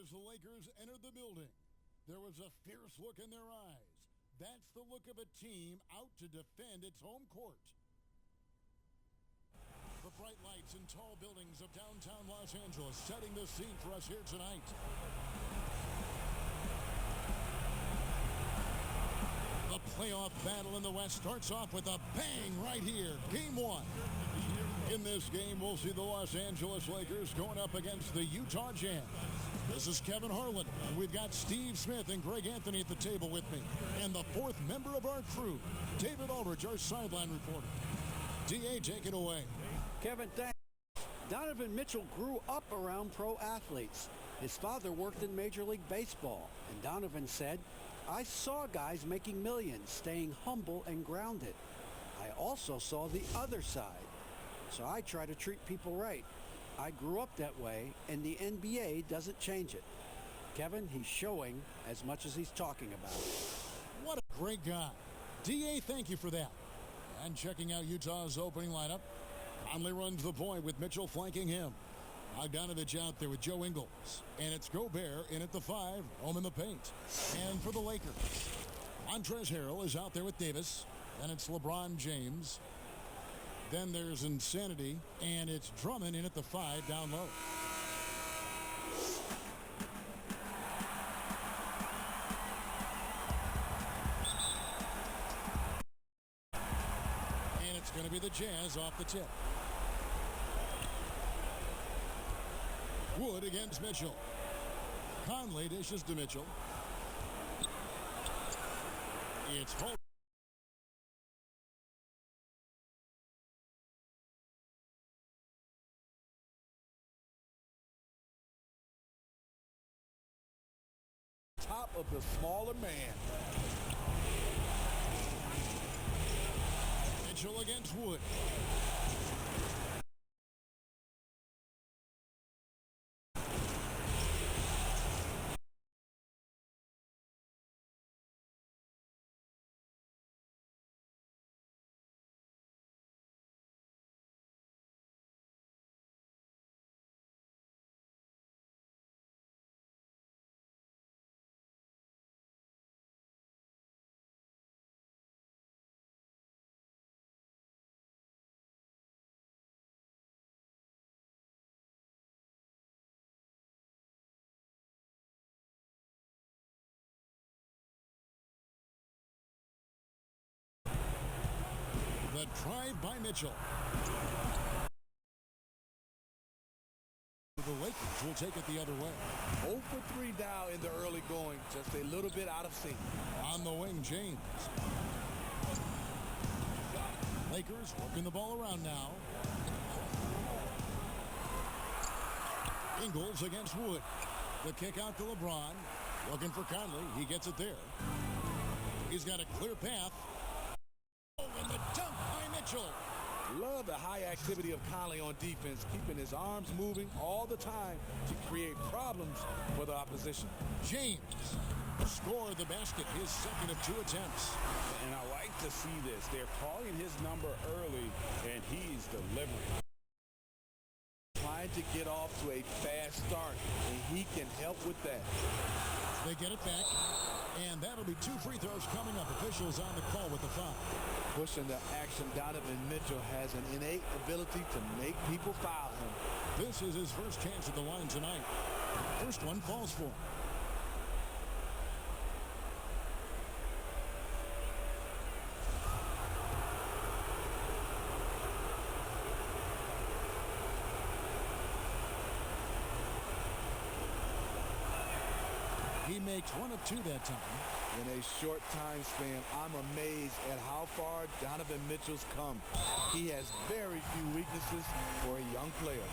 As the Lakers entered the building, there was a fierce look in their eyes. That's the look of a team out to defend its home court. The bright lights and tall buildings of downtown Los Angeles setting the scene for us here tonight. The playoff battle in the West starts off with a bang right here. Game one. In this game, we'll see the Los Angeles Lakers going up against the Utah Jazz. This is Kevin Harlan, and we've got Steve Smith and Greg Anthony at the table with me. And the fourth member of our crew, David Aldridge, our sideline reporter. D.A., take it away. Kevin, thanks. Donovan Mitchell grew up around pro athletes. His father worked in Major League Baseball, and Donovan said, "I saw guys making millions, staying humble and grounded. I also saw the other side. So I try to treat people right. I grew up that way, and the NBA doesn't change it." Kevin, he's showing as much as he's talking about. What a great guy. D.A., thank you for that. And checking out Utah's opening lineup, Conley runs the point with Mitchell flanking him. Bogdanovich out there with Joe Ingles. And it's Gobert in at the 5, home in the paint. And for the Lakers, Montrezl Harrell is out there with Davis. And it's LeBron James. Then there's Insanity, and it's Drummond in at the 5 down low. And it's going to be the Jazz off the tip. Wood against Mitchell. Conley dishes to Mitchell. It's Holt. Top of the smaller man. Mitchell against Wood. The drive by Mitchell. The Lakers will take it the other way. 0 for 3 down in the early going. Just a little bit out of sync. On the wing, James. Lakers working the ball around now. Ingles against Wood. The kick out to LeBron. Looking for Conley. He gets it there. He's got a clear path. Oh, and the dunk by Mitchell. Love the high activity of Conley on defense, keeping his arms moving all the time to create problems for the opposition. James scored the basket, his second of 2 attempts. And I like to see this. They're calling his number early, and he's delivering. Trying to get off to a fast start, and he can help with that. They get it back, and that'll be 2 free throws coming up. Officials on the call with the foul. Pushing the action, Donovan Mitchell has an innate ability to make people foul him. This is his first chance at the line tonight. First one falls for him. He makes 1 of 2 that time. In a short time span, I'm amazed at how far Donovan Mitchell's come. He has very few weaknesses for a young player.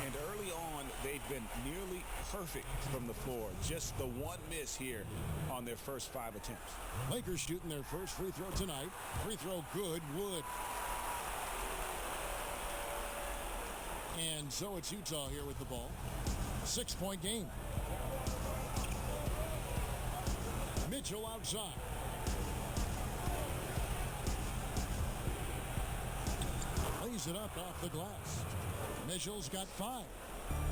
And early on, they've been nearly perfect from the floor. Just the one miss here on their first 5 attempts. Lakers shooting their first free throw tonight. Free throw good, Wood. And so it's Utah here with the ball. 6-point game. Mitchell outside. Lays it up off the glass. Mitchell's got 5.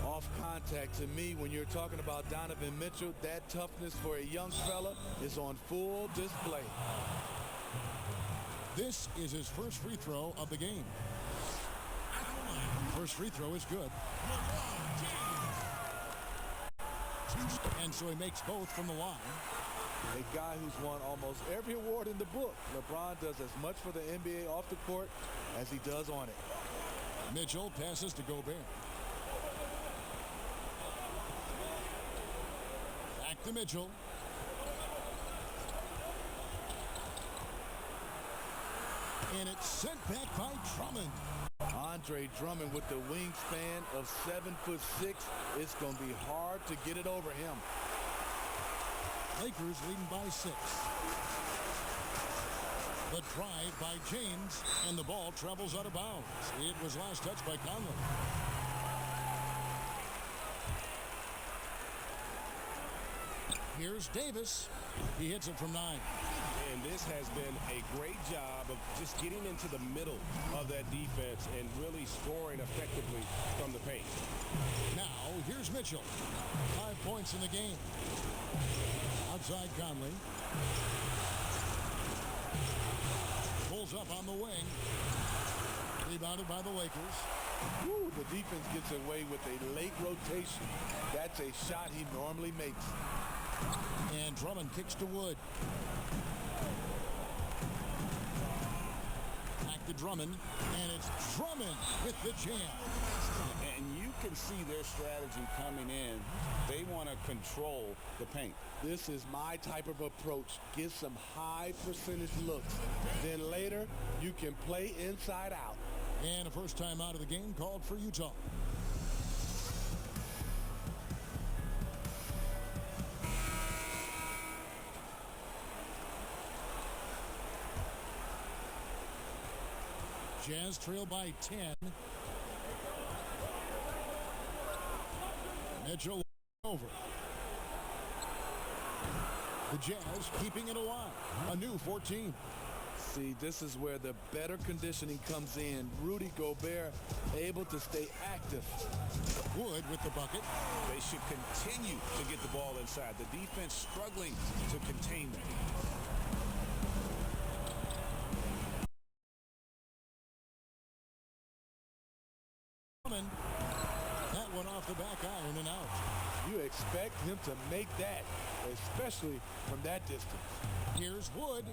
Off contact, to me, when you're talking about Donovan Mitchell, that toughness for a young fella is on full display. This is his first free throw of the game. First free throw is good. And so he makes both from the line. A guy who's won almost every award in the book. LeBron does as much for the NBA off the court as he does on it. Mitchell passes to Gobert. Back to Mitchell. And it's sent back by Drummond. Andre Drummond with the wingspan of 7'6". It's going to be hard to get it over him. Lakers leading by 6. The drive by James, and the ball travels out of bounds. It was last touched by Conley. Here's Davis. He hits it from 9. And this has been a great job of just getting into the middle of that defense and really scoring effectively from the paint. Now, here's Mitchell. 5 points in the game. Outside Conley. Pulls up on the wing. Rebounded by the Lakers. Woo, the defense gets away with a late rotation. That's a shot he normally makes. And Drummond kicks to Wood. Back to Drummond. And it's Drummond with the jam. And you can see their strategy coming in. They want to control the paint. This is my type of approach. Get some high percentage looks. Then later, you can play inside out. And a first time out of the game called for Utah. Jazz trail by 10. Mitchell over. The Jazz keeping it alive. A new 14. See, this is where the better conditioning comes in. Rudy Gobert able to stay active. Wood with the bucket. They should continue to get the ball inside. The defense struggling to contain them. That one off the back iron and out. You expect him to make that, especially from that distance. Here's Wood.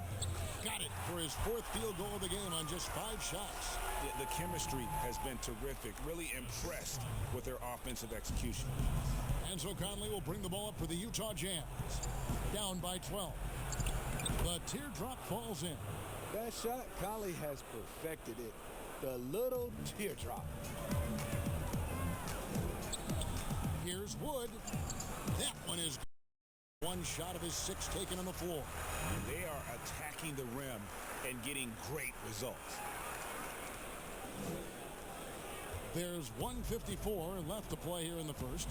Got it for his 4th field goal of the game on just 5 shots. The chemistry has been terrific. Really impressed with their offensive execution. And so Conley will bring the ball up for the Utah Jazz. Down by 12. The teardrop falls in. That shot, Conley has perfected it. The little teardrop. Here's Wood. That one is one shot of his 6 taken on the floor. They are attacking the rim and getting great results. There's 1:54 left to play here in the first.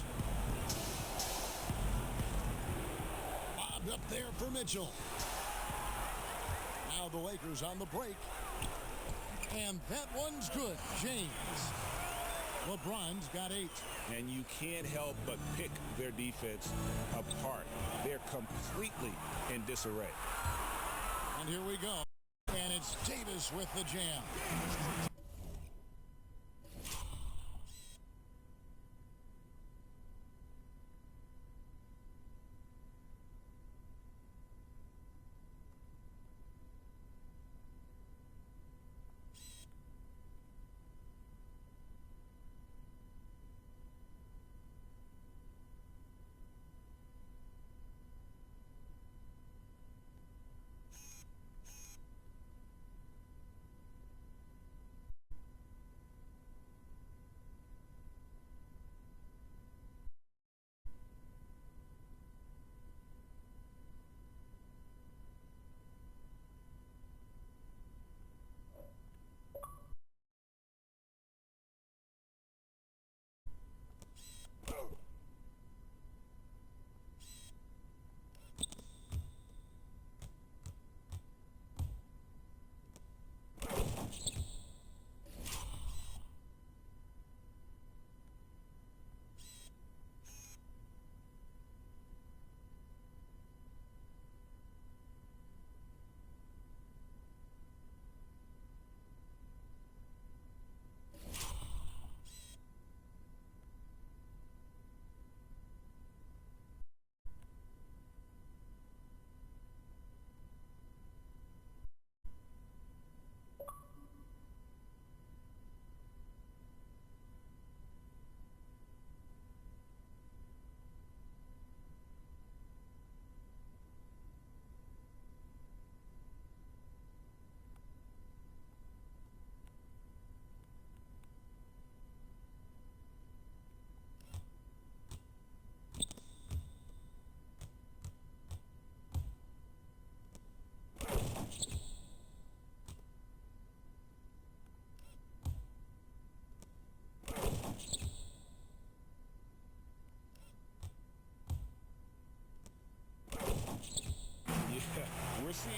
Bobbed up there for Mitchell. Now the Lakers on the break. And that one's good. James. LeBron's got 8. And you can't help but pick their defense apart. They're completely in disarray. And here we go. And it's Davis with the jam.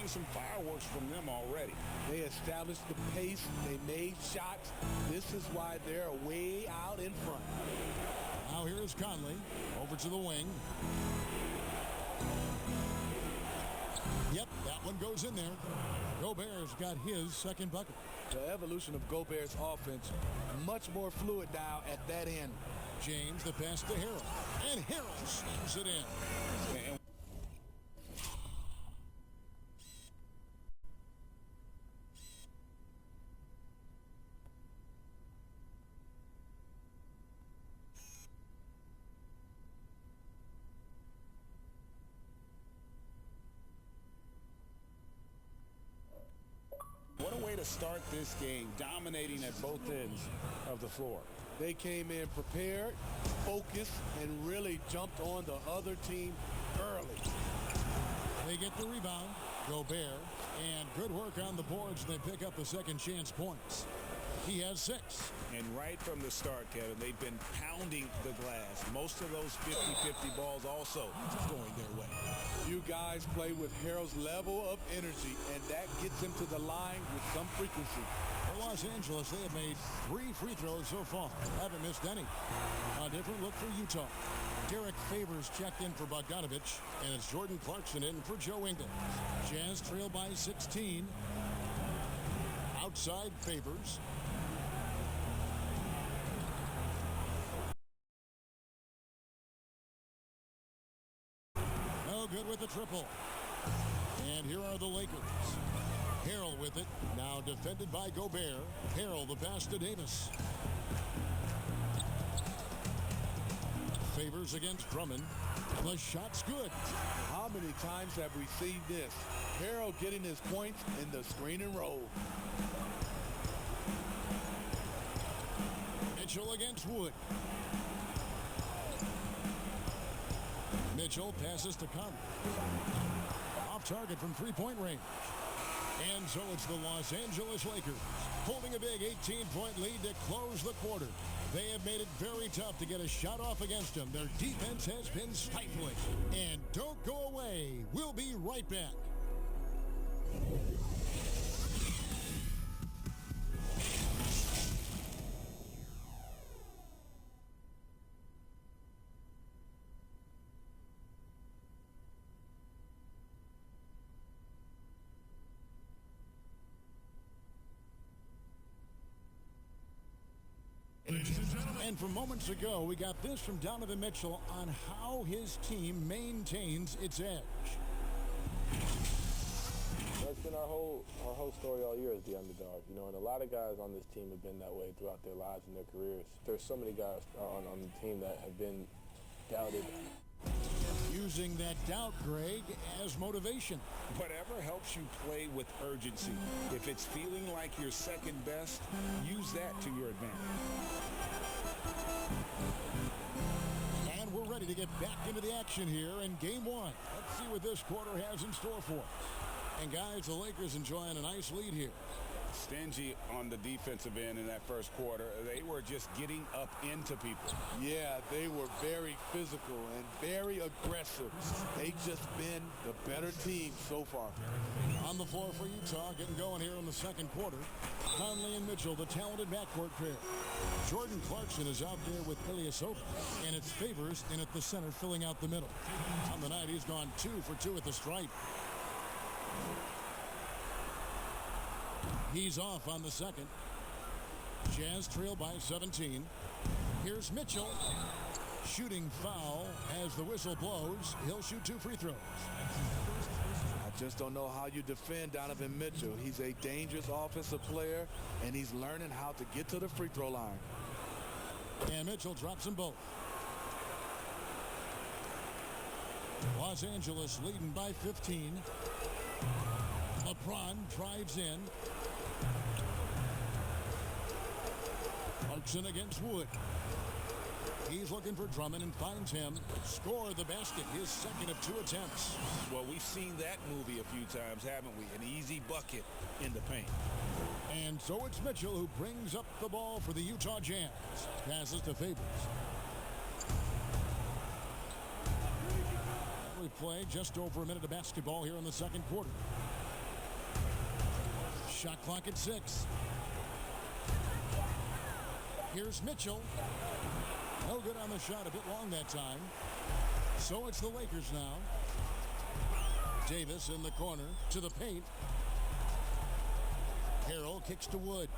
see some fireworks from them already. They established the pace. They made shots. This is why they're way out in front. Now here is Conley over to the wing. Yep, that one goes in there. Gobert's got his second bucket. The evolution of Gobert's offense, much more fluid now at that end. James, the pass to Harrell. And Harrell slams it in. And what a way to start this game, dominating at both ends of the floor. They came in prepared, focused, and really jumped on the other team early. They get the rebound. Gobert. And good work on the boards. They pick up the second chance points. He has 6. And right from the start, Kevin, they've been pounding the glass. Most of those 50-50 balls also going their way. You guys play with Harrell's level of energy, and that gets him to the line with some frequency. For Los Angeles, they have made 3 free throws so far. Haven't missed any. A different look for Utah. Derek Favors checked in for Bogdanovich, and it's Jordan Clarkson in for Joe Ingles. Jazz trail by 16. Outside Favors. No good with the triple. And here are the Lakers. Harrell with it, now defended by Gobert. Harrell the pass to Davis. Favors against Drummond. The shot's good. How many times have we seen this? Harrell getting his points in the screen and roll. Mitchell against Wood. Mitchell passes to Conley. Off target from three-point range. And so it's the Los Angeles Lakers holding a big 18-point lead to close the quarter. They have made it very tough to get a shot off against them. Their defense has been stifling. And don't go away. We'll be right back. And from moments ago, we got this from Donovan Mitchell on how his team maintains its edge. That's been our whole story all year as the underdog, you know, and a lot of guys on this team have been that way throughout their lives and their careers. There's so many guys on the team that have been doubted. Using that doubt, Greg, as motivation. Whatever helps you play with urgency. If it's feeling like you're second best, use that to your advantage. And we're ready to get back into the action here in Game 1. Let's see what this quarter has in store for us. And guys, the Lakers enjoying a nice lead here. Stingy on the defensive end in that first quarter. They were just getting up into people. Yeah, they were very physical and very aggressive. They've just been the better team so far. On the floor for Utah, getting going here in the second quarter. Conley and Mitchell, the talented backcourt pair. Jordan Clarkson is out there with Ilyasova, and it's Favors in at the center, filling out the middle. On the night, he's gone 2 for 2 at the stripe. He's off on the second. Jazz trail by 17. Here's Mitchell. Shooting foul as the whistle blows. He'll shoot 2 free throws. I just don't know how you defend Donovan Mitchell. He's a dangerous offensive player, and he's learning how to get to the free throw line. And Mitchell drops them both. Los Angeles leading by 15. LeBron drives in. Clarkson against Wood. He's looking for Drummond and finds him. Score the basket, his second of 2 attempts. Well, we've seen that movie a few times, haven't we? An easy bucket in the paint. And so it's Mitchell who brings up the ball for the Utah Jazz. Passes to Favors. We play just over a minute of basketball here in the second quarter. Shot clock at 6. Here's Mitchell. No good on the shot, a bit long that time. So it's the Lakers now. Davis in the corner to the paint. Harrell kicks to Wood.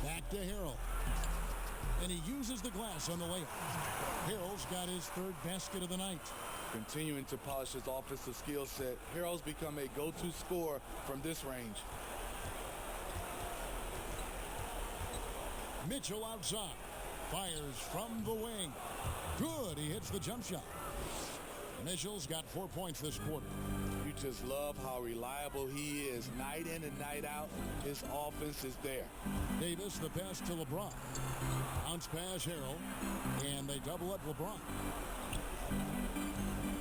Back to Harrell. And he uses the glass on the layup. Harrell's got his third basket of the night. Continuing to polish his offensive skill set, Harrell's become a go-to scorer from this range. Mitchell outside. Fires from the wing. Good. He hits the jump shot. Mitchell's got 4 points this quarter. You just love how reliable he is. Night in and night out, his offense is there. Davis, the pass to LeBron. Bounce pass Harrell. And they double up LeBron.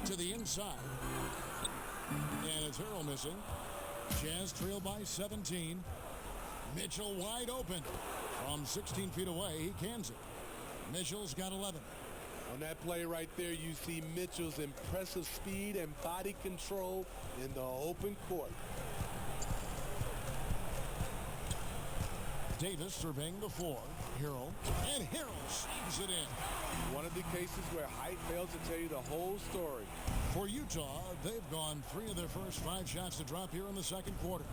To the inside. And it's Harrell missing. Jazz trail by 17. Mitchell wide open. From 16 feet away, he cans it. Mitchell's got 11. On that play right there, you see Mitchell's impressive speed and body control in the open court. Davis surveying the floor. Harrell. And Harrell slams it in. One of the cases where height fails to tell you the whole story. For Utah, they've gone 3 of their first 5 shots to drop here in the second quarter.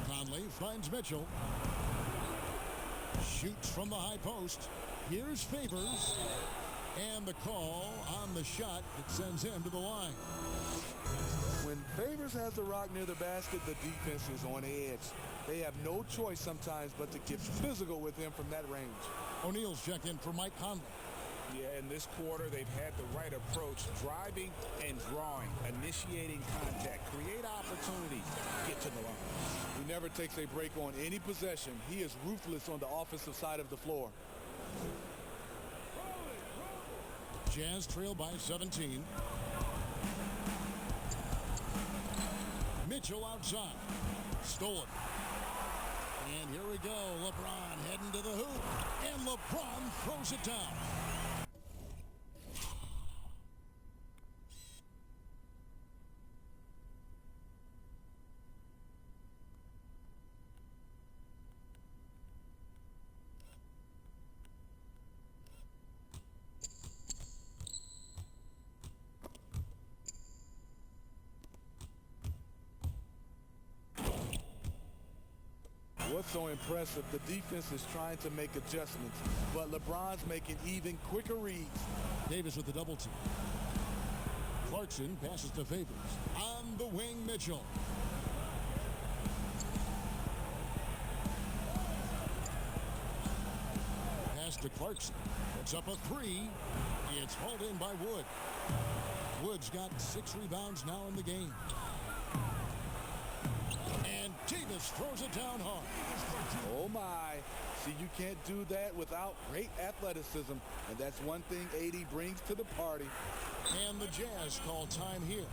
Conley finds Mitchell. Shoots from the high post. Here's Favors. And the call on the shot that sends him to the line. When Favors has the rock near the basket, the defense is on edge. They have no choice sometimes but to get physical with him from that range. O'Neal's checked in for Mike Conley. Yeah, in this quarter, they've had the right approach, driving and drawing, initiating contact, create opportunities, get to the line. He never takes a break on any possession. He is ruthless on the offensive side of the floor. Jazz trail by 17. Mitchell outside. Stolen. And here we go. LeBron heading to the hoop. And LeBron throws it down. What's so impressive, the defense is trying to make adjustments, but LeBron's making even quicker reads. Davis with the double team. Clarkson passes to Favors. On the wing, Mitchell. Pass to Clarkson. It's up a 3. It's hauled in by Wood. Wood's got 6 rebounds now in the game. And Davis throws it down hard. Oh my. See, you can't do that without great athleticism, and that's one thing AD brings to the party. And the Jazz call time here.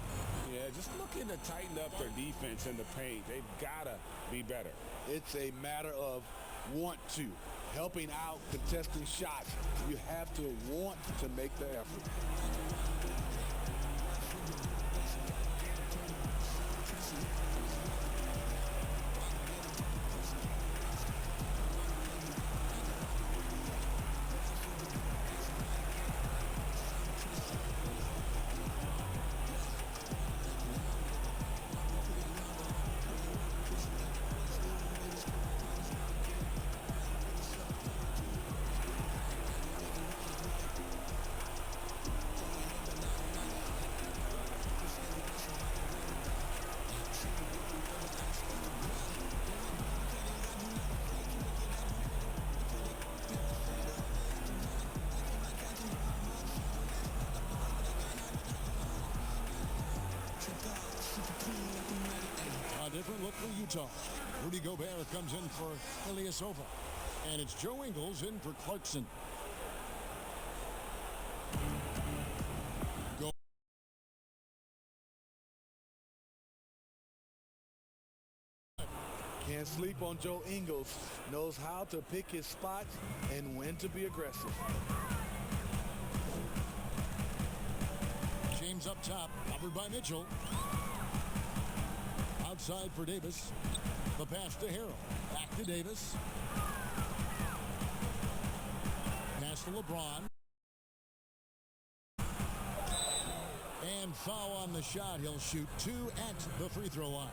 Yeah, just looking to tighten up their defense in the paint. They've got to be better. It's a matter of want to. Helping out, contesting shots. You have to want to make the effort. Different look for Utah. Rudy Gobert comes in for Ilyasova. And it's Joe Ingles in for Clarkson. Can't sleep on Joe Ingles. Knows how to pick his spots and when to be aggressive. James up top, covered by Mitchell. outside for Davis. The pass to Harrell. Back to Davis. Pass to LeBron. And foul on the shot. He'll shoot 2 at the free throw line.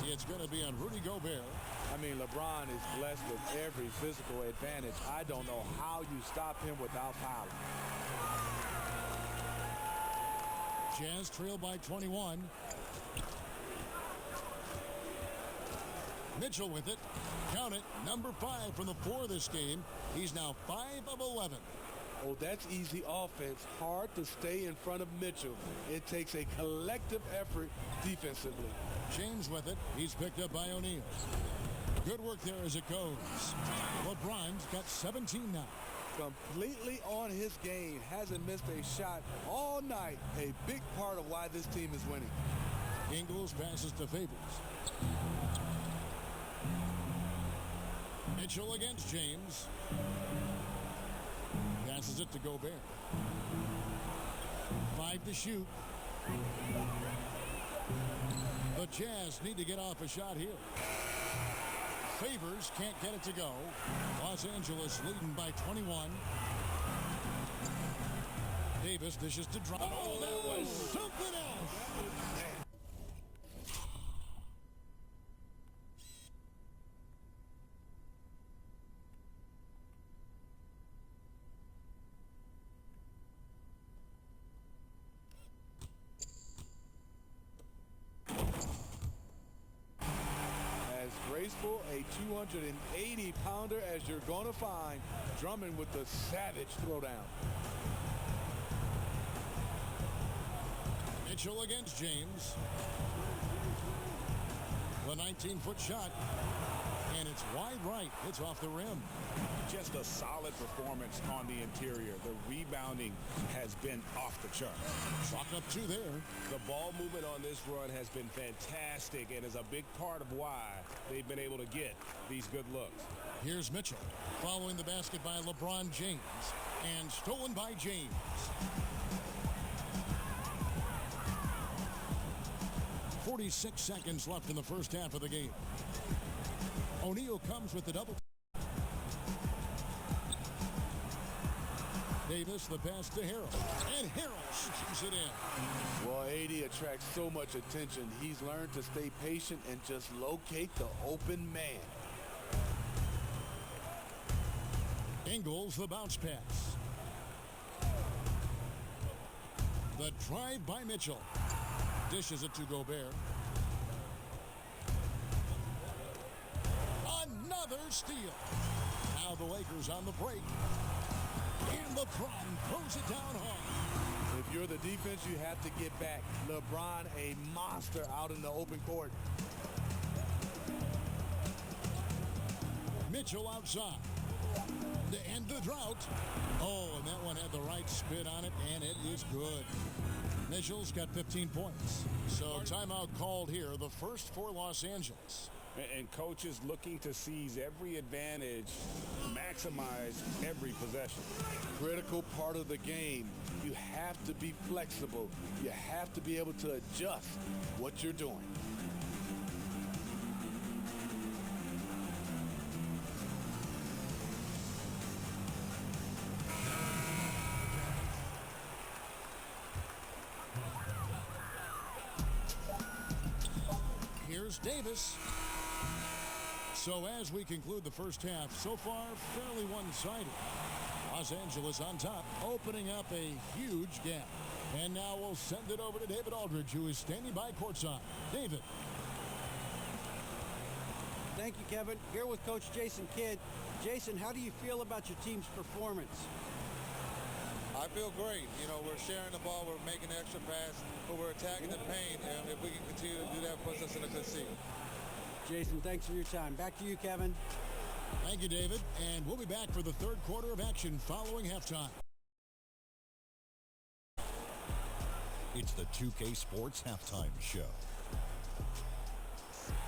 It's going to be on Rudy Gobert. I mean, LeBron is blessed with every physical advantage. I don't know how you stop him without fouling. Jazz trail by 21. Mitchell with it. Count it. Number 5 from the floor this game. He's now 5 of 11. Oh, that's easy offense. Hard to stay in front of Mitchell. It takes a collective effort defensively. James with it. He's picked up by O'Neal. Good work there as it goes. LeBron's got 17 now. Completely on his game. Hasn't missed a shot all night. A big part of why this team is winning. Ingles passes to Favors. Mitchell against James. Passes it to Gobert. 5 to shoot. The Jazz need to get off a shot here. Favors can't get it to go. Los Angeles leading by 21. Davis dishes to drop. Oh, that was something else. Graceful, a 280-pounder as you're going to find. Drummond with the savage throwdown. Mitchell against James. The 19-foot shot. And it's wide right. It's off the rim. Just a solid performance on the interior. The rebounding has been off the chart. Chalk up 2 there. The ball movement on this run has been fantastic and is a big part of why they've been able to get these good looks. Here's Mitchell following the basket by LeBron James and stolen by James. .46 seconds left in the first half of the game. O'Neal comes with the double. Davis, the pass to Harrell. And Harrell shoots it in. Well, AD attracts so much attention. He's learned to stay patient and just locate the open man. Ingles, the bounce pass. The drive by Mitchell. Dishes it to Gobert. Another steal. Now the Lakers on the break. And LeBron throws it down hard. If you're the defense, you have to get back. LeBron, a monster out in the open court. Mitchell outside. To end the drought. Oh, and that one had the right spin on it, and it is good. Mitchell's got 15 points. So timeout called here, the first for Los Angeles. And coaches looking to seize every advantage, maximize every possession. Critical part of the game. You have to be flexible. You have to be able to adjust what you're doing. Here's Davis. So as we conclude the first half, so far fairly one-sided. Los Angeles on top, opening up a huge gap. And now we'll send it over to David Aldridge, who is standing by courtside. David. Thank you, Kevin. Here with Coach Jason Kidd. Jason, how do you feel about your team's performance? I feel great. You know, we're sharing the ball, we're making the extra pass, but we're attacking the paint, and if we can continue to do that, puts us in a good seat. Jason, thanks for your time. Back to you, Kevin. Thank you, David. And we'll be back for the third quarter of action following halftime. It's the 2K Sports Halftime Show.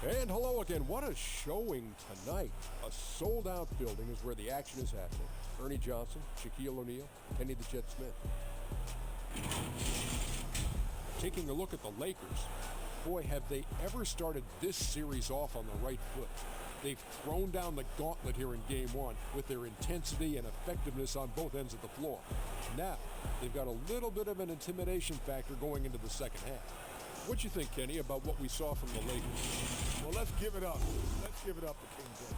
And hello again. What a showing tonight. A sold-out building is where the action is happening. Ernie Johnson, Shaquille O'Neal, Kenny the Jet Smith. Taking a look at the Lakers. Boy, have they ever started this series off on the right foot. They've thrown down the gauntlet here in Game 1 with their intensity and effectiveness on both ends of the floor. Now, they've got a little bit of an intimidation factor going into the second half. What you think, Kenny, about what we saw from the Lakers? Well, let's give it up. Let's give it up to King James.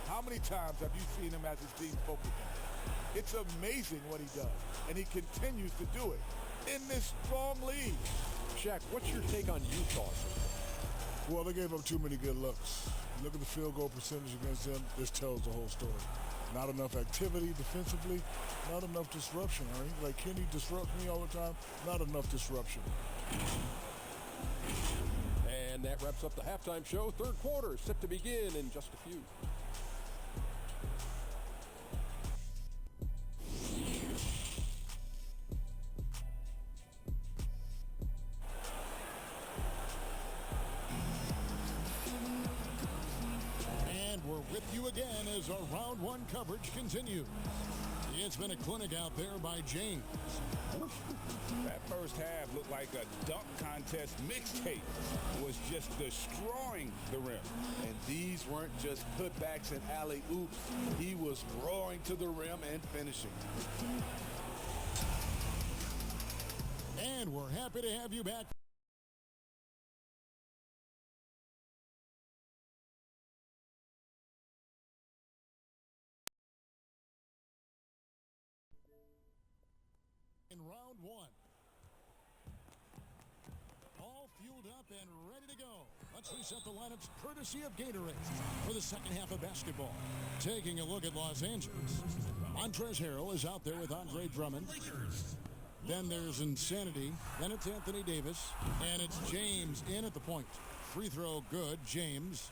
How many times have you seen him as his team focus on? It's amazing what he does, and he continues to do it in this strong league. Shaq, what's your take on Utah? Well, they gave up too many good looks. Look at the field goal percentage against them. This tells the whole story. Not enough activity defensively, not enough disruption, Ernie. Like Kenny disrupts me all the time, not enough disruption. And that wraps up the halftime show. Third quarter set to begin in just a few. With you again as our round one coverage continues. It's been a clinic out there by James. That first half looked like a dunk contest mixtape. Was just destroying the rim. And these weren't just putbacks and alley-oops. He was roaring to the rim and finishing. And we're happy to have you back. In round one. All fueled up and ready to go. Let's reset the lineups courtesy of Gatorade for the second half of basketball. Taking a look at Los Angeles. Montrezl Harrell is out there with Andre Drummond. Then there's Insanity. Then it's Anthony Davis. And it's James in at the point. Free throw good. James.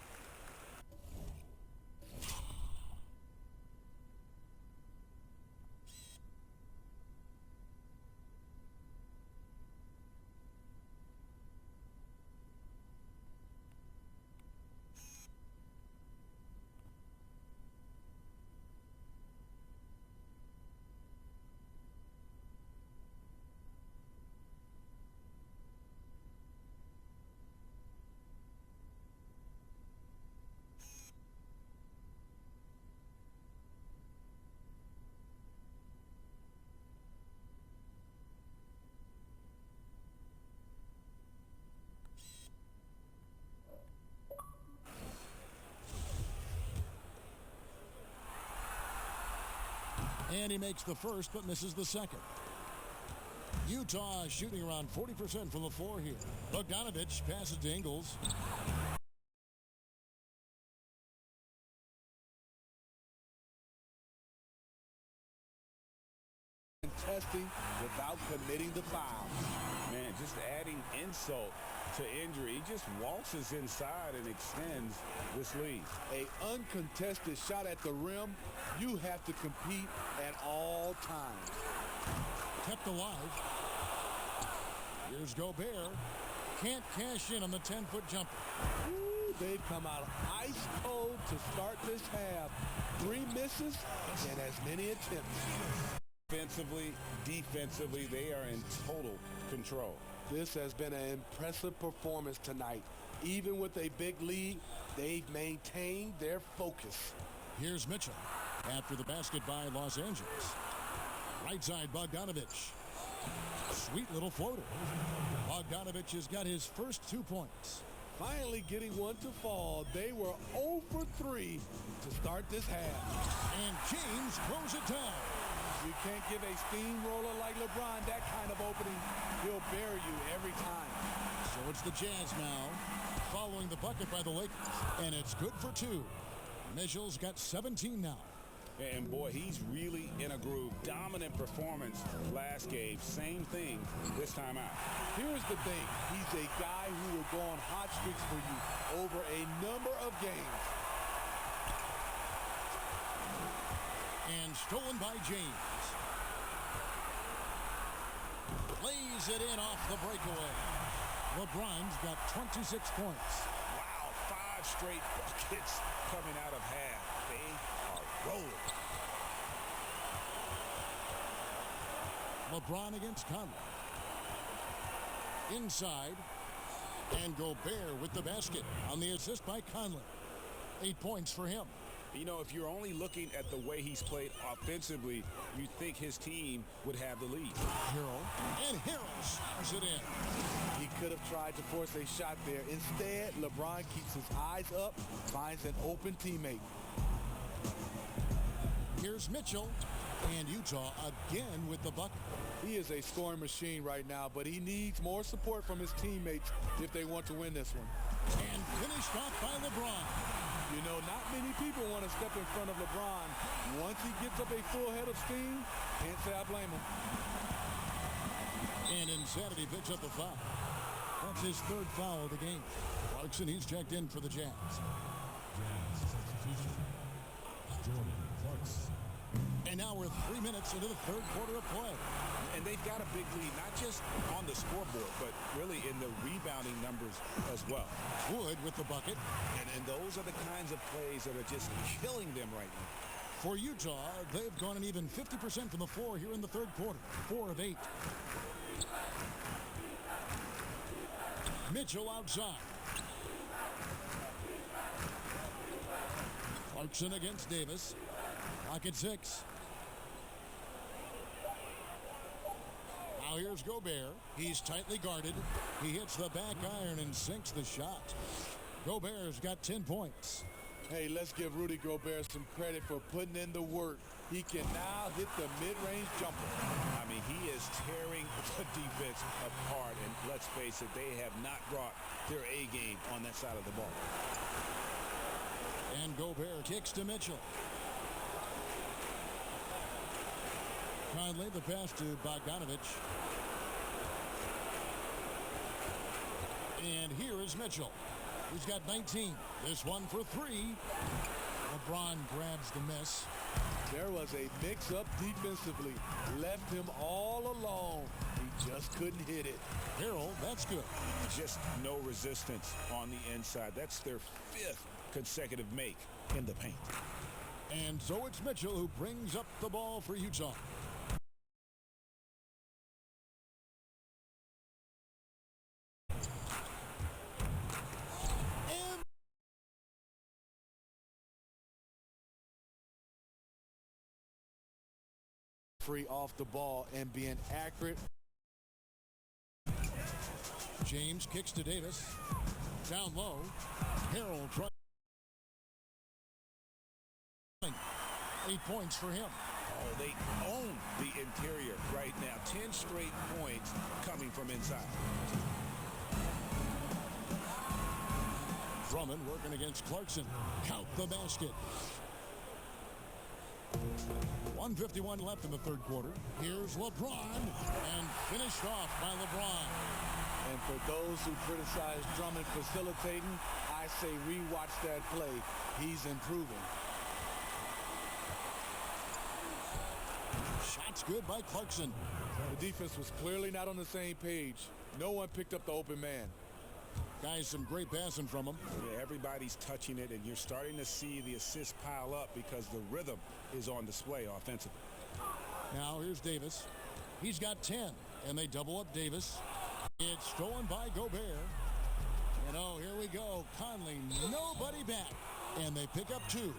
And he makes the first but misses the second. Utah shooting around 40% from the floor here. Bogdanovich passes to Ingles. Testing without committing the foul. Man, just adding insult to injury. He just waltzes inside and extends this lead. A uncontested shot at the rim, you have to compete at all times. Kept alive. Here's Gobert. Can't cash in on the 10-foot jumper. Ooh, they've come out ice cold to start this half. 3 misses and as many attempts. Offensively, defensively, they are in total control. This has been an impressive performance tonight. Even with a big lead, they've maintained their focus. Here's Mitchell after the basket by Los Angeles. Right side, Bogdanovich. Sweet little floater. Bogdanovich has got his first 2 points. Finally getting one to fall. They were 0 for 3 to start this half. And James throws it down. You can't give a steamroller like LeBron that kind of opening. He'll bury you every time. So it's the Jazz now, following the bucket by the Lakers. And it's good for 2. Mitchell's got 17 now. And boy, he's really in a groove. Dominant performance last game. Same thing this time out. Here's the thing. He's a guy who will go on hot streaks for you over a number of games. And stolen by James. Lays it in off the breakaway. LeBron's got 26 points. Wow, 5 straight buckets coming out of half. They are rolling. LeBron against Conley. Inside. And Gobert with the basket on the assist by Conley. 8 points for him. You know, if you're only looking at the way he's played offensively, you think his team would have the lead. Harrell slams it in. He could have tried to force a shot there. Instead, LeBron keeps his eyes up, finds an open teammate. Here's Mitchell, and Utah again with the bucket. He is a scoring machine right now, but he needs more support from his teammates if they want to win this one. And finished off by LeBron. You know, not many people want to step in front of LeBron. Once he gets up a full head of steam, can't say I blame him. And Insanity picks up the foul. That's his third foul of the game. Clarkson, he's checked in for the Jazz. And now we're 3 minutes into the third quarter of play. And they've got a big lead, not just on the scoreboard, but really in the rebounding numbers as well. Wood with the bucket. And those are the kinds of plays that are just killing them right now. For Utah, they've gone an even 50% from the floor here in the third quarter. 4 of 8. Mitchell outside. Clarkson against Davis. Clock at 6. Now here's Gobert. He's tightly guarded. He hits the back iron and sinks the shot. Gobert's got 10 points. Hey, let's give Rudy Gobert some credit for putting in the work. He can now hit the mid-range jumper. I mean, he is tearing the defense apart. And let's face it, they have not brought their A game on that side of the ball. And Gobert kicks to Mitchell. Conley, the pass to Bogdanovich. And here is Mitchell. He's got 19. This one for 3. LeBron grabs the miss. There was a mix-up defensively. Left him all alone. He just couldn't hit it. Harrell, that's good. Just no resistance on the inside. That's their 5th consecutive make in the paint. And so it's Mitchell who brings up the ball for Utah. Free off the ball and being accurate. James kicks to Davis. Down low. Harrell trying. 8 points for him. Oh, they own the interior right now. 10 straight points coming from inside. Drummond working against Clarkson. Count the basket. 1:51 left in the third quarter. Here's LeBron, and finished off by LeBron. And for those who criticize Drummond facilitating, I say rewatch that play. He's improving. Shots good by Clarkson. The defense was clearly not on the same page. No one picked up the open man. Guys, some great passing from him. Yeah, everybody's touching it, and you're starting to see the assists pile up because the rhythm is on display offensively. Now here's Davis. He's got 10, and they double up Davis. It's stolen by Gobert. And oh, here we go. Conley, nobody back. And they pick up 2.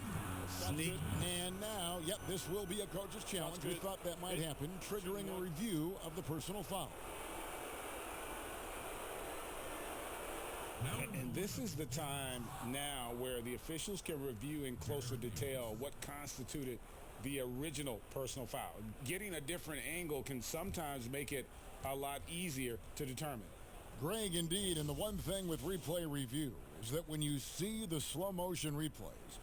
Sneak. And now, yep, this will be a coach's challenge. We thought that might happen, triggering a review of the personal foul. And this is the time now where the officials can review in closer detail what constituted the original personal foul. Getting a different angle can sometimes make it a lot easier to determine. Greg, indeed, and the one thing with replay review is that when you see the slow motion replays,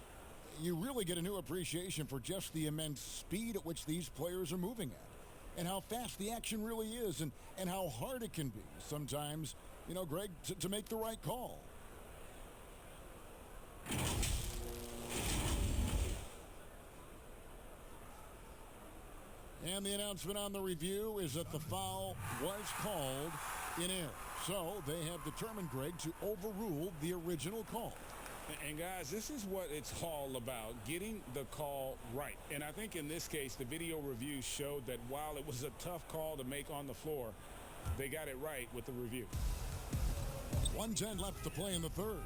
you really get a new appreciation for just the immense speed at which these players are moving at, and how fast the action really is, and how hard it can be sometimes, you know, Greg, to make the right call. And the announcement on the review is that the foul was called in error. So they have determined, Greg, to overrule the original call. And guys, this is what it's all about, getting the call right. And I think in this case, the video review showed that while it was a tough call to make on the floor, they got it right with the review. 1:10 left to play in the third.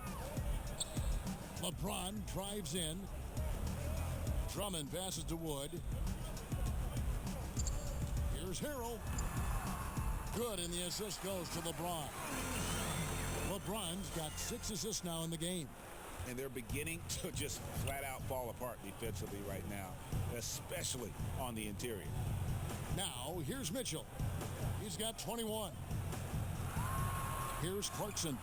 LeBron drives in. Drummond passes to Wood. Here's Harrell. Good, and the assist goes to LeBron. LeBron's got 6 assists now in the game. And they're beginning to just flat out fall apart defensively right now, especially on the interior. Now, here's Mitchell. He's got 21. Here's Clarkson.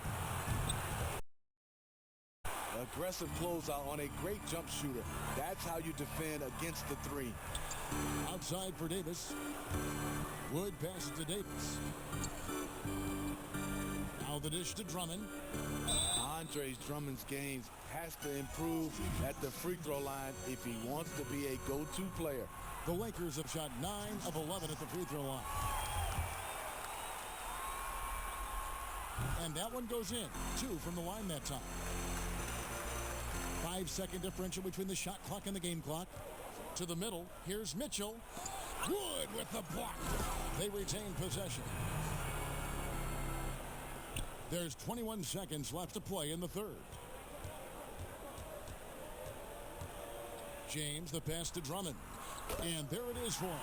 Aggressive closeout on a great jump shooter. That's how you defend against the three. Outside for Davis. Wood passes to Davis. Now the dish to Drummond. Andre Drummond's games has to improve at the free throw line if he wants to be a go-to player. The Lakers have shot 9 of 11 at the free throw line. And that one goes in. 2 from the line that time. 5-second differential between the shot clock and the game clock. To the middle. Here's Mitchell. Wood with the block. They retain possession. There's 21 seconds left to play in the third. James, the pass to Drummond. And there it is for him.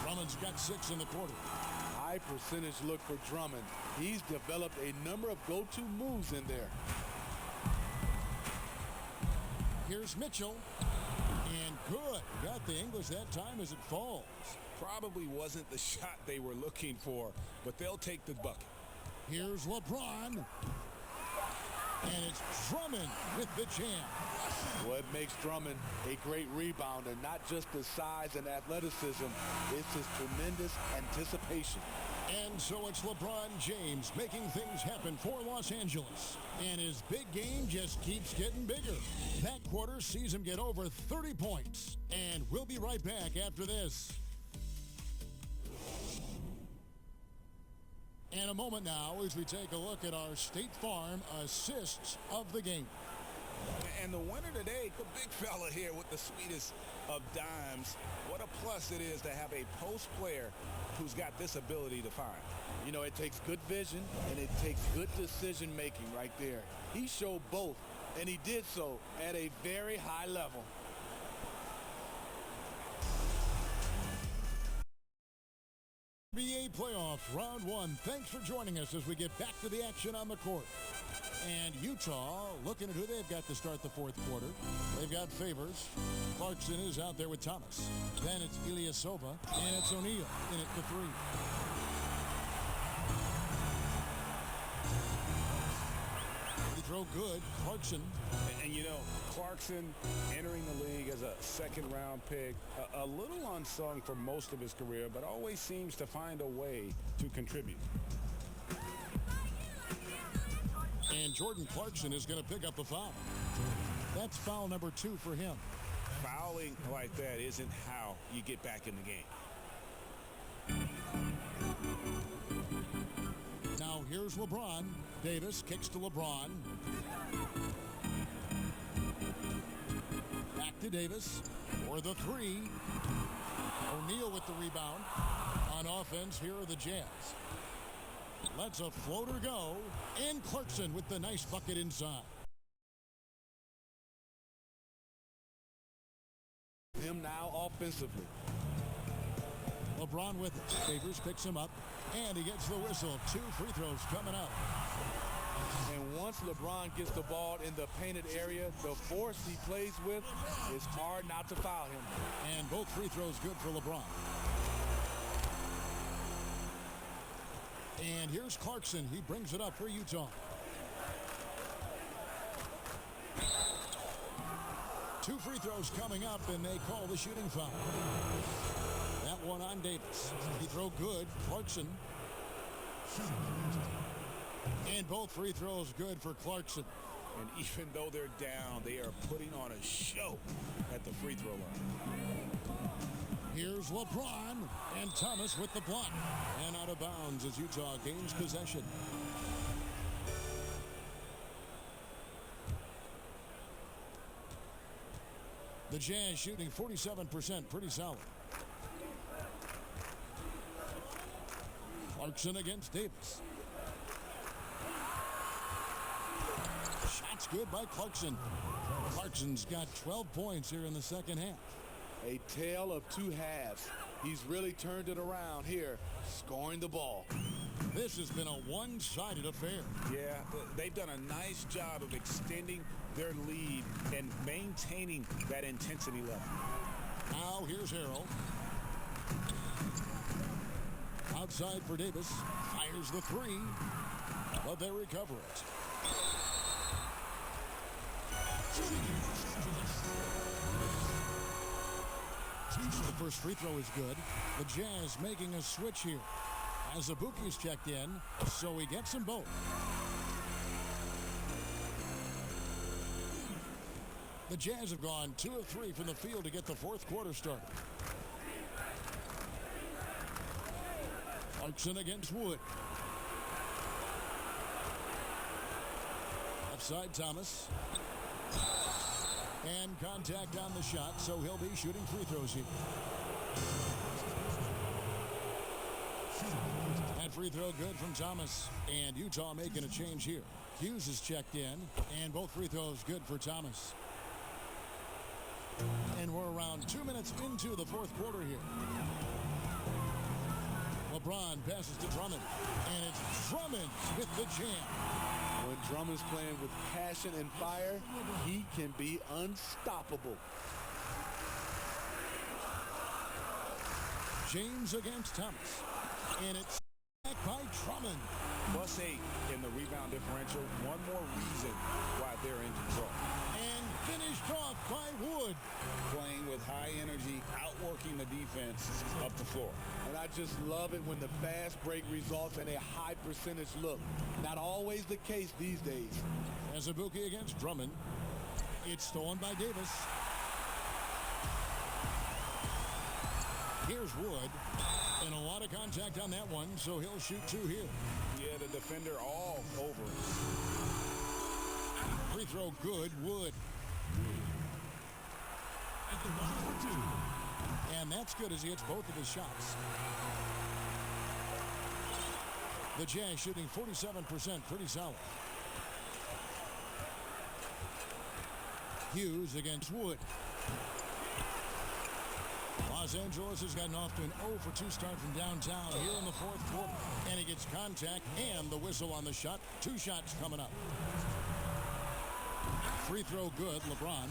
Drummond's got 6 in the quarter. High percentage look for Drummond. He's developed a number of go-to moves in there. Here's Mitchell. And good. Got the English that time as it falls. Probably wasn't the shot they were looking for, but they'll take the bucket. Here's LeBron. And it's Drummond with the jam. What makes Drummond a great rebounder, not just the size and athleticism, it's his tremendous anticipation. And so it's LeBron James making things happen for Los Angeles. And his big game just keeps getting bigger. That quarter sees him get over 30 points. And we'll be right back after this. And a moment now as we take a look at our State Farm assists of the game. And the winner today, the big fella here with the sweetest of dimes. What a plus it is to have a post player who's got this ability to find. You know, it takes good vision and it takes good decision making right there. He showed both, and he did so at a very high level. NBA playoffs, round 1. Thanks for joining us as we get back to the action on the court. And Utah looking at who they've got to start the fourth quarter. They've got Favors. Clarkson is out there with Thomas. Then it's Ilyasova, and it's O'Neal in at the 3. Free throw good. Clarkson. And you know, Clarkson entering the league as a second-round pick, a little unsung for most of his career, but always seems to find a way to contribute. And Jordan Clarkson is going to pick up a foul. That's foul number 2 for him. Fouling like that isn't how you get back in the game. Now here's LeBron. Davis kicks to LeBron. Back to Davis for the 3. O'Neal with the rebound. On offense, here are the Jazz. Lets a floater go. And Clarkson with the nice bucket inside. Him now offensively. LeBron with it. Favors picks him up. And he gets the whistle. 2 free throws coming up. And once LeBron gets the ball in the painted area, the force he plays with, it's hard not to foul him. And both free throws good for LeBron. And here's Clarkson. He brings it up for Utah. 2 free throws coming up, and they call the shooting foul. That one on Davis. He throw good. Clarkson. And both free throws good for Clarkson. And even though they're down, they are putting on a show at the free throw line. Here's LeBron, and Thomas with the block. And out of bounds as Utah gains possession. The Jazz shooting 47%, pretty solid. Clarkson against Davis. Shot's good by Clarkson. Clarkson's got 12 points here in the second half. A tale of two halves. He's really turned it around here, scoring the ball. This has been a one-sided affair. Yeah, they've done a nice job of extending their lead and maintaining that intensity level. Now here's Harrell. Outside for Davis. Fires the three, but they recover it. The first free throw is good. The Jazz making a switch here. As Azubuike's checked in, so he gets them both. The Jazz have gone 2 of 3 from the field to get the fourth quarter started. Clarkson against Wood. Left side Thomas. And contact on the shot, so he'll be shooting free throws here. That free throw good from Thomas. And Utah making a change here. Hughes is checked in, and both free throws good for Thomas. And we're around 2 minutes into the fourth quarter here. LeBron passes to Drummond, and it's Drummond with the jam. When Drummond's playing with passion and fire, he can be unstoppable. James against Thomas, and it's back by Drummond. +8 in the rebound differential. One more reason why they're in control. And finished off by Wood. Playing with high energy, outworking the defense up the floor. And I just love it when the fast break results in a high percentage look. Not always the case these days. Azubuike against Drummond. It's stolen by Davis. Here's Wood. And a lot of contact on that one, so he'll shoot 2 here. Yeah, the defender all over it. Free throw good, Wood. And that's good as he hits both of his shots. The Jazz shooting 47%, pretty solid. Hughes against Wood. Los Angeles has gotten off to an 0 for 2 start from downtown here in the fourth quarter. And he gets contact and the whistle on the shot. 2 shots coming up. Free throw good, LeBron.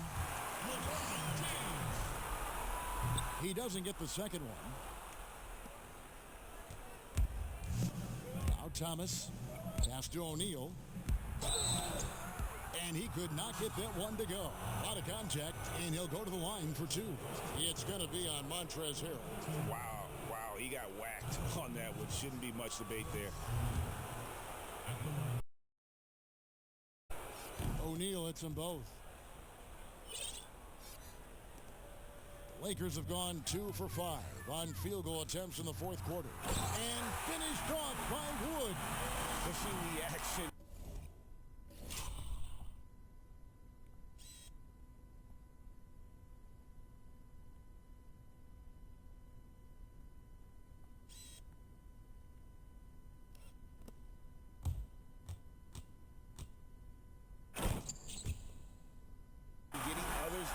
He doesn't get the second one. Now Thomas. Pass to O'Neal. And he could not get that one to go. A lot of contact, and he'll go to the line for 2. It's going to be on Montrezl Harrell. Wow, he got whacked on that, which shouldn't be much debate there. O'Neal hits them both. Lakers have gone 2 for 5 on field goal attempts in the fourth quarter. And finished off by Wood. Pushing the action.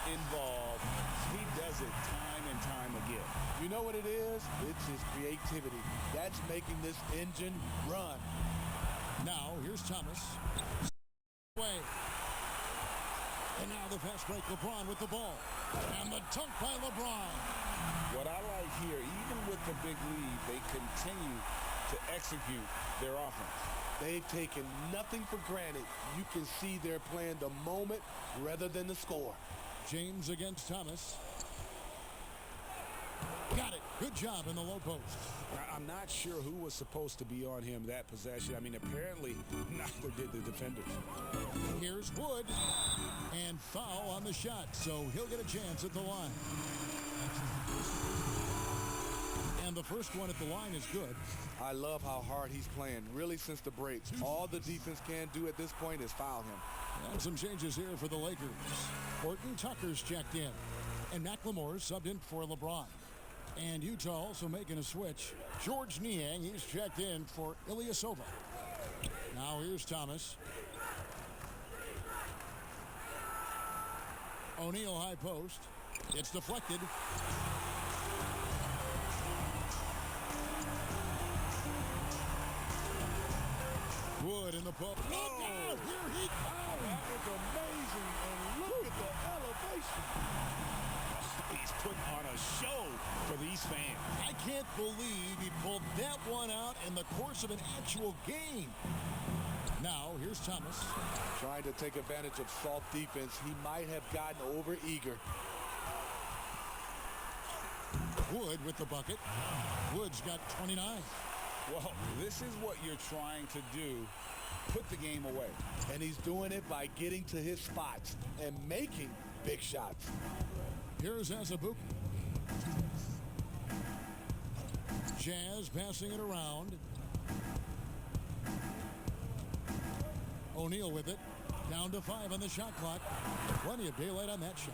Involved. He does it time and time again. You know what it is? It's his creativity. That's making this engine run. Now, here's Thomas. Way. And now the fast break, LeBron with the ball. And the dunk by LeBron. What I like here, even with the big lead, they continue to execute their offense. They've taken nothing for granted. You can see they're playing the moment rather than the score. James against Thomas. Got it. Good job in the low post. I'm not sure who was supposed to be on him that possession. I mean, apparently neither did the defenders. Here's Wood. And foul on the shot, so he'll get a chance at the line. And the first one at the line is good. I love how hard he's playing, really, since the break. All the defense can do at this point is foul him. And some changes here for the Lakers. Horton Tucker's checked in. And McLemore's subbed in for LeBron. And Utah also making a switch. George Niang, he's checked in for Ilyasova. Now here's Thomas. O'Neal high post. It's deflected. Wood in the post. Look out! Here he comes! That was amazing, and look at the elevation. He's putting on a show for these fans. I can't believe he pulled that one out in the course of an actual game. Now, here's Thomas. Trying to take advantage of soft defense. He might have gotten over-eager. Wood with the bucket. Wood's got 29. Well, this is what you're trying to do. Put the game away. And he's doing it by getting to his spots and making big shots. Here's Azubuike. Jazz passing it around. O'Neal with it. Down to 5 on the shot clock. Plenty of daylight on that shot.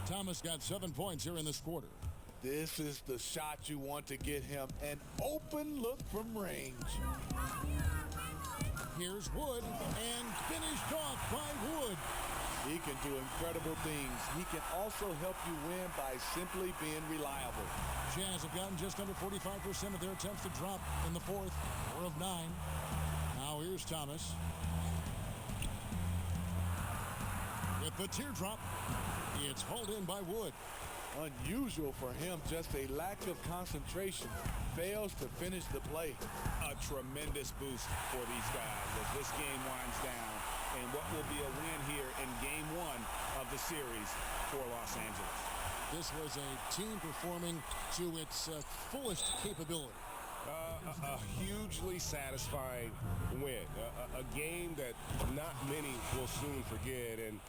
Thomas got 7 points here in this quarter. This is the shot you want to get him. An open look from range. Here's Wood, and finished off by Wood. He can do incredible things. He can also help you win by simply being reliable. Jazz have gotten just under 45% of their attempts to drop in the fourth, 4 of 9. Now here's Thomas. With the teardrop, it's hauled in by Wood. Unusual for him, just a lack of concentration. Fails to finish the play. A tremendous boost for these guys as this game winds down and what will be a win here in game 1 of the series for Los Angeles. This was a team performing to its fullest capability. A hugely satisfying win. A game that not many will soon forget. And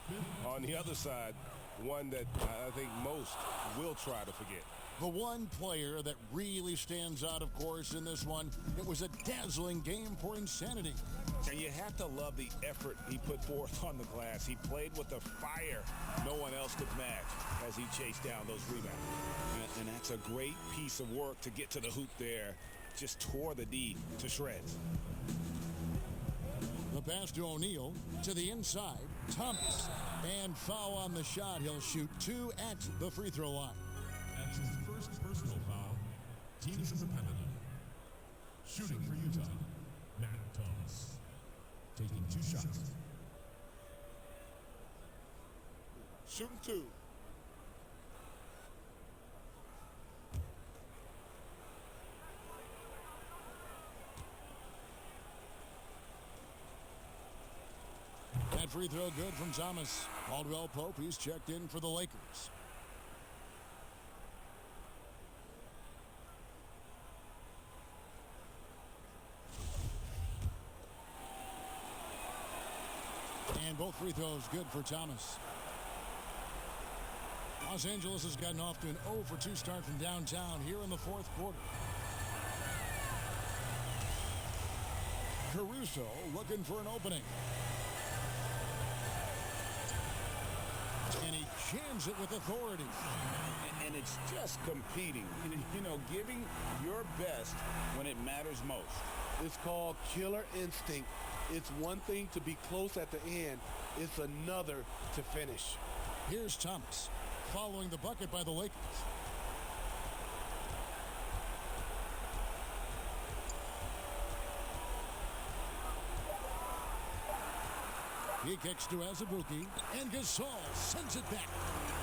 on the other side, one that I think most will try to forget. The one player that really stands out, of course, in this one, it was a dazzling game for insanity. And you have to love the effort he put forth on the glass. He played with a fire no one else could match as he chased down those rebounds. And that's a great piece of work to get to the hoop there. Just tore the D to shreds. The pass to O'Neal to the inside. Thomas. And foul on the shot. He'll shoot 2 at the free throw line. That's his first personal foul. Team is a penalty. Shooting for Utah, Matt Thomas. Taking 2 shots. Shooting 2. That free throw good from Thomas. Caldwell Pope, he's checked in for the Lakers. And both free throws good for Thomas. Los Angeles has gotten off to an 0 for 2 start from downtown here in the fourth quarter. Caruso looking for an opening. And he jams it with authority. And it's just competing. You know, giving your best when it matters most. It's called killer instinct. It's one thing to be close at the end. It's another to finish. Here's Thomas following the bucket by the Lakers. He kicks to Azubuike, and Gasol sends it back.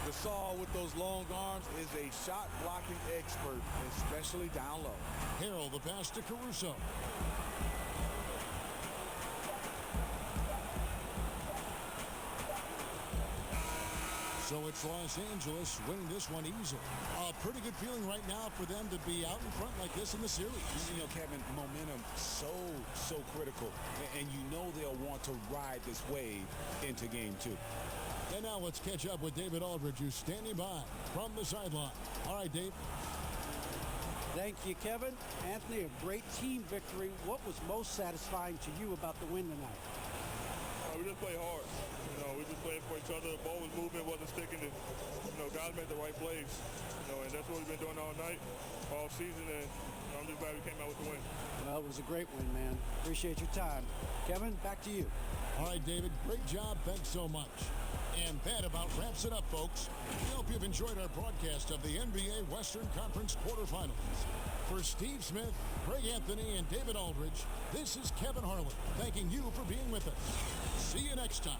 Gasol with those long arms is a shot blocking expert, especially down low. Harrell the pass to Caruso. So it's Los Angeles winning this one easily. A pretty good feeling right now for them to be out in front like this in the series. You know, Kevin, momentum so critical. And you know they'll want to ride this wave into game 2. And now let's catch up with David Aldridge, who's standing by from the sideline. All right, Dave. Thank you, Kevin. Anthony, a great team victory. What was most satisfying to you about the win tonight? We just played hard. You know, we just played for each other. The ball was moving, wasn't sticking. And, you know, guys made the right plays. You know, and that's what we've been doing all night, all season. And I'm just glad we came out with the win. Well, it was a great win, man. Appreciate your time. Kevin, back to you. All right, David. Great job. Thanks so much. And that about wraps it up, folks. We hope you've enjoyed our broadcast of the NBA Western Conference quarterfinals. For Steve Smith, Greg Anthony, and David Aldridge, this is Kevin Harlan thanking you for being with us. See you next time.